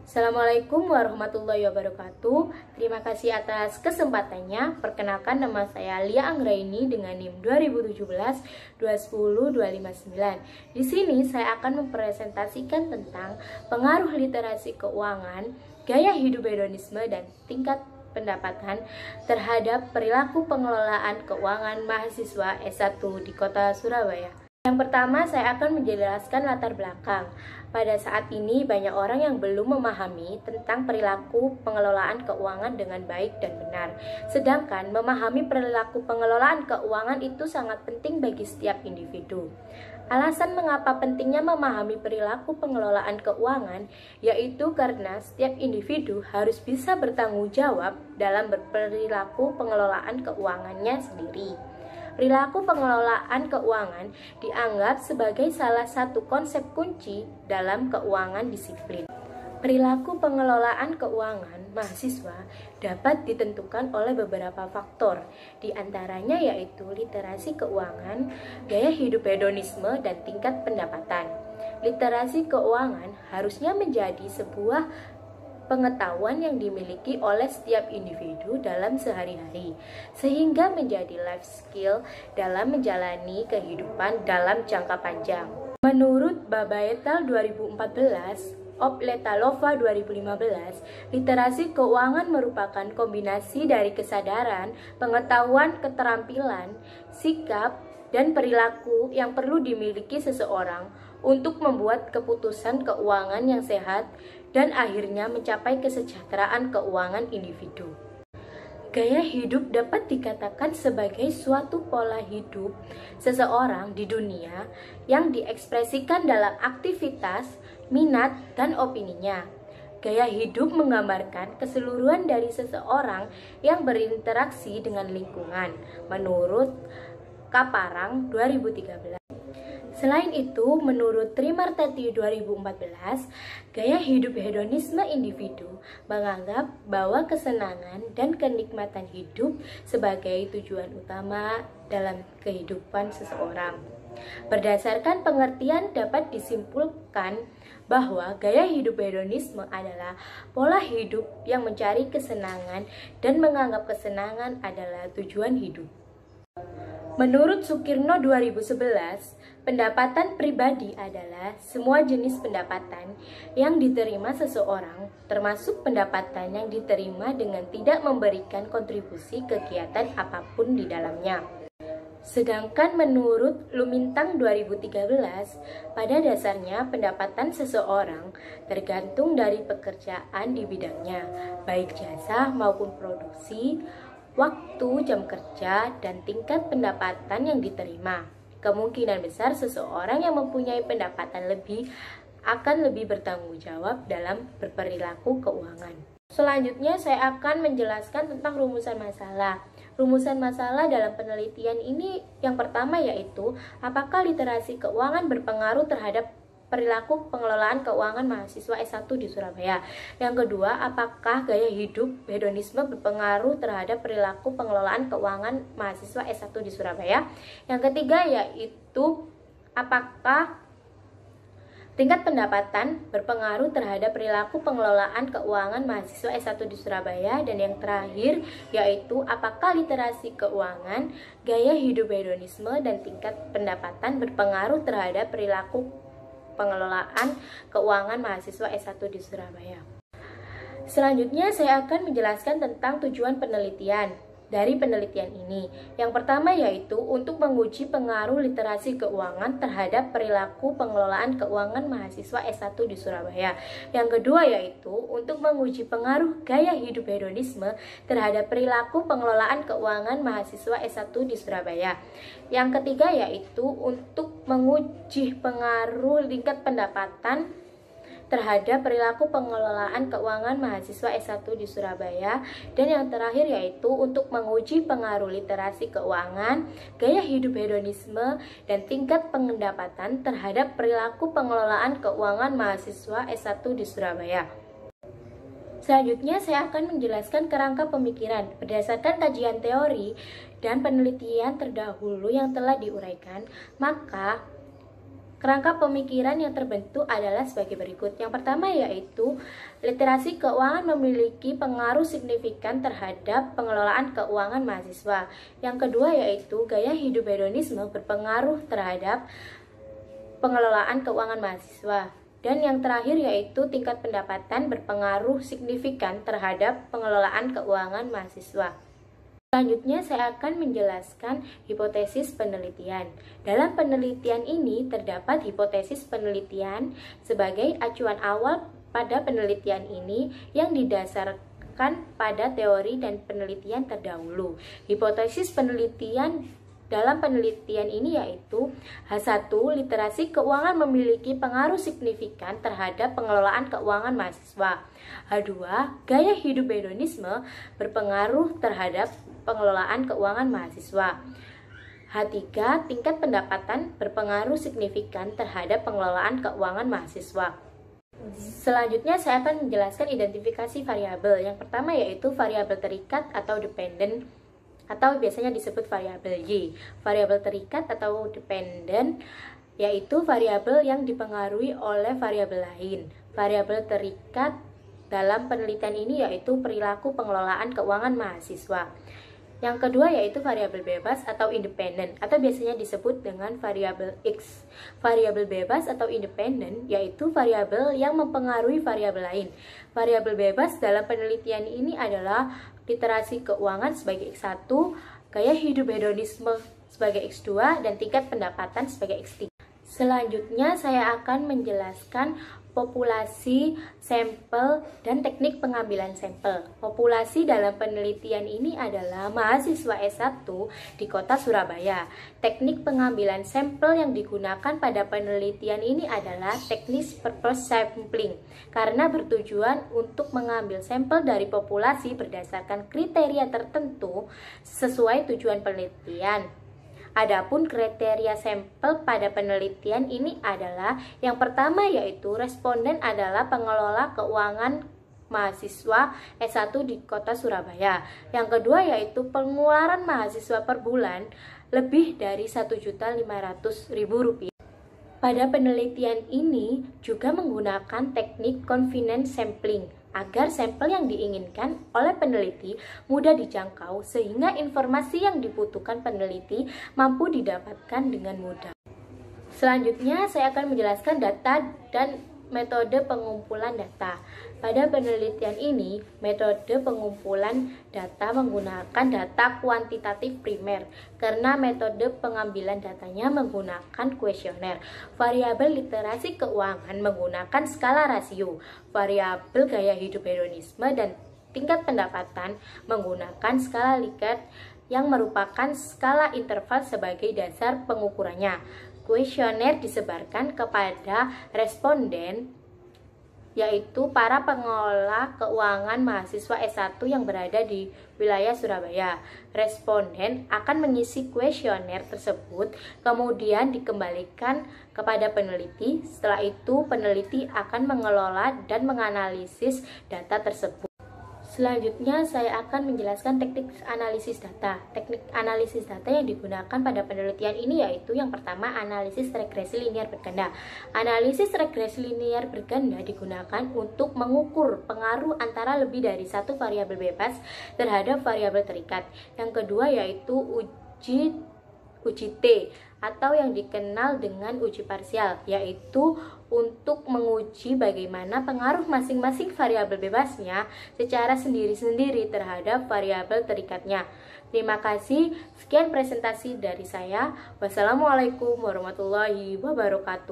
Assalamualaikum warahmatullahi wabarakatuh. Terima kasih atas kesempatannya. Perkenalkan, nama saya Lia Anggraini dengan NIM 2017-210-259. Di sini saya akan mempresentasikan tentang pengaruh literasi keuangan, gaya hidup hedonisme, dan tingkat pendapatan terhadap perilaku pengelolaan keuangan mahasiswa S1 di Kota Surabaya. Yang pertama, saya akan menjelaskan latar belakang. Pada saat ini, banyak orang yang belum memahami tentang perilaku pengelolaan keuangan dengan baik dan benar. Sedangkan memahami perilaku pengelolaan keuangan itu sangat penting bagi setiap individu. Alasan mengapa pentingnya memahami perilaku pengelolaan keuangan, yaitu karena setiap individu harus bisa bertanggung jawab dalam berperilaku pengelolaan keuangannya sendiri. Perilaku pengelolaan keuangan dianggap sebagai salah satu konsep kunci dalam keuangan disiplin. Perilaku pengelolaan keuangan mahasiswa dapat ditentukan oleh beberapa faktor, di antaranya yaitu literasi keuangan, gaya hidup hedonisme, dan tingkat pendapatan. Literasi keuangan harusnya menjadi sebuah pengetahuan yang dimiliki oleh setiap individu dalam sehari-hari, sehingga menjadi life skill dalam menjalani kehidupan dalam jangka panjang. Menurut Babaetal 2014, Opletalova 2015, literasi keuangan merupakan kombinasi dari kesadaran, pengetahuan, keterampilan, sikap, dan perilaku yang perlu dimiliki seseorang untuk membuat keputusan keuangan yang sehat dan akhirnya mencapai kesejahteraan keuangan individu. Gaya hidup dapat dikatakan sebagai suatu pola hidup seseorang di dunia yang diekspresikan dalam aktivitas, minat, dan opininya. Gaya hidup menggambarkan keseluruhan dari seseorang yang berinteraksi dengan lingkungan, menurut Kaparang 2013. Selain itu, menurut Trimartati 2014, gaya hidup hedonisme individu menganggap bahwa kesenangan dan kenikmatan hidup sebagai tujuan utama dalam kehidupan seseorang. Berdasarkan pengertian, dapat disimpulkan bahwa gaya hidup hedonisme adalah pola hidup yang mencari kesenangan dan menganggap kesenangan adalah tujuan hidup. Menurut Sukirno 2011, pendapatan pribadi adalah semua jenis pendapatan yang diterima seseorang, termasuk pendapatan yang diterima dengan tidak memberikan kontribusi kegiatan apapun di dalamnya. Sedangkan menurut Lumintang 2013, pada dasarnya pendapatan seseorang tergantung dari pekerjaan di bidangnya, baik jasa maupun produksi, waktu, jam kerja, dan tingkat pendapatan yang diterima. Kemungkinan besar seseorang yang mempunyai pendapatan lebih akan lebih bertanggung jawab dalam berperilaku keuangan. Selanjutnya saya akan menjelaskan tentang rumusan masalah. Rumusan masalah dalam penelitian ini yang pertama yaitu apakah literasi keuangan berpengaruh terhadap perilaku pengelolaan keuangan mahasiswa S1 di Surabaya. Yang kedua, apakah gaya hidup hedonisme berpengaruh terhadap perilaku pengelolaan keuangan mahasiswa S1 di Surabaya. Yang ketiga yaitu apakah tingkat pendapatan berpengaruh terhadap perilaku pengelolaan keuangan mahasiswa S1 di Surabaya. Dan yang terakhir yaitu apakah literasi keuangan, gaya hidup hedonisme, dan tingkat pendapatan berpengaruh terhadap perilaku pengelolaan keuangan mahasiswa S1 di Surabaya. Selanjutnya saya akan menjelaskan tentang tujuan penelitian dari penelitian ini. Yang pertama yaitu untuk menguji pengaruh literasi keuangan terhadap perilaku pengelolaan keuangan mahasiswa S1 di Surabaya. Yang kedua yaitu untuk menguji pengaruh gaya hidup hedonisme terhadap perilaku pengelolaan keuangan mahasiswa S1 di Surabaya. Yang ketiga yaitu untuk menguji pengaruh tingkat pendapatan terhadap perilaku pengelolaan keuangan mahasiswa S1 di Surabaya. Dan yang terakhir yaitu untuk menguji pengaruh literasi keuangan, gaya hidup hedonisme, dan tingkat pendapatan terhadap perilaku pengelolaan keuangan mahasiswa S1 di Surabaya. Selanjutnya saya akan menjelaskan kerangka pemikiran berdasarkan kajian teori dan penelitian terdahulu yang telah diuraikan. Maka Kerangka pemikiran yang terbentuk adalah sebagai berikut. Yang pertama yaitu literasi keuangan memiliki pengaruh signifikan terhadap pengelolaan keuangan mahasiswa. Yang kedua yaitu gaya hidup hedonisme berpengaruh terhadap pengelolaan keuangan mahasiswa. Dan yang terakhir yaitu tingkat pendapatan berpengaruh signifikan terhadap pengelolaan keuangan mahasiswa. Selanjutnya saya akan menjelaskan hipotesis penelitian. Dalam penelitian ini terdapat hipotesis penelitian sebagai acuan awal pada penelitian ini yang didasarkan pada teori dan penelitian terdahulu. Hipotesis penelitian dalam penelitian ini yaitu H1. Literasi keuangan memiliki pengaruh signifikan terhadap pengelolaan keuangan mahasiswa. H2. Gaya hidup hedonisme berpengaruh terhadap pengelolaan keuangan mahasiswa. H3. Tingkat pendapatan berpengaruh signifikan terhadap pengelolaan keuangan mahasiswa. Selanjutnya saya akan menjelaskan identifikasi variabel. Yang pertama yaitu variabel terikat atau dependent, atau biasanya disebut variabel Y. Variabel terikat atau dependent yaitu variabel yang dipengaruhi oleh variabel lain. Variabel terikat dalam penelitian ini yaitu perilaku pengelolaan keuangan mahasiswa. Yang kedua yaitu variabel bebas atau independen, atau biasanya disebut dengan variabel X. Variabel bebas atau independen yaitu variabel yang mempengaruhi variabel lain. Variabel bebas dalam penelitian ini adalah literasi keuangan sebagai X1, gaya hidup hedonisme sebagai X2, dan tingkat pendapatan sebagai X3. Selanjutnya saya akan menjelaskan populasi, sampel, dan teknik pengambilan sampel. Populasi dalam penelitian ini adalah mahasiswa S1 di kota Surabaya. Teknik pengambilan sampel yang digunakan pada penelitian ini adalah teknis purpose sampling, karena bertujuan untuk mengambil sampel dari populasi berdasarkan kriteria tertentu sesuai tujuan penelitian. Adapun kriteria sampel pada penelitian ini adalah yang pertama yaitu responden adalah pengelola keuangan mahasiswa S1 di kota Surabaya. Yang kedua yaitu pengeluaran mahasiswa per bulan lebih dari Rp1.500.000. Pada penelitian ini juga menggunakan teknik confidence sampling agar sampel yang diinginkan oleh peneliti mudah dijangkau sehingga informasi yang dibutuhkan peneliti mampu didapatkan dengan mudah. Selanjutnya saya akan menjelaskan data dan metode pengumpulan data. Pada penelitian ini, metode pengumpulan data menggunakan data kuantitatif primer karena metode pengambilan datanya menggunakan kuesioner. Variabel literasi keuangan menggunakan skala rasio. Variabel gaya hidup hedonisme dan tingkat pendapatan menggunakan skala Likert yang merupakan skala interval sebagai dasar pengukurannya. Kuesioner disebarkan kepada responden yaitu para pengelola keuangan mahasiswa S1 yang berada di wilayah Surabaya. Responden akan mengisi kuesioner tersebut, kemudian dikembalikan kepada peneliti. Setelah itu, peneliti akan mengelola dan menganalisis data tersebut. Selanjutnya saya akan menjelaskan teknik analisis data. Teknik analisis data yang digunakan pada penelitian ini yaitu yang pertama analisis regresi linear berganda. Analisis regresi linear berganda digunakan untuk mengukur pengaruh antara lebih dari satu variabel bebas terhadap variabel terikat. Yang kedua yaitu uji T atau yang dikenal dengan uji parsial, yaitu untuk menguji bagaimana pengaruh masing-masing variabel bebasnya secara sendiri-sendiri terhadap variabel terikatnya. Terima kasih, sekian presentasi dari saya. Wassalamualaikum warahmatullahi wabarakatuh.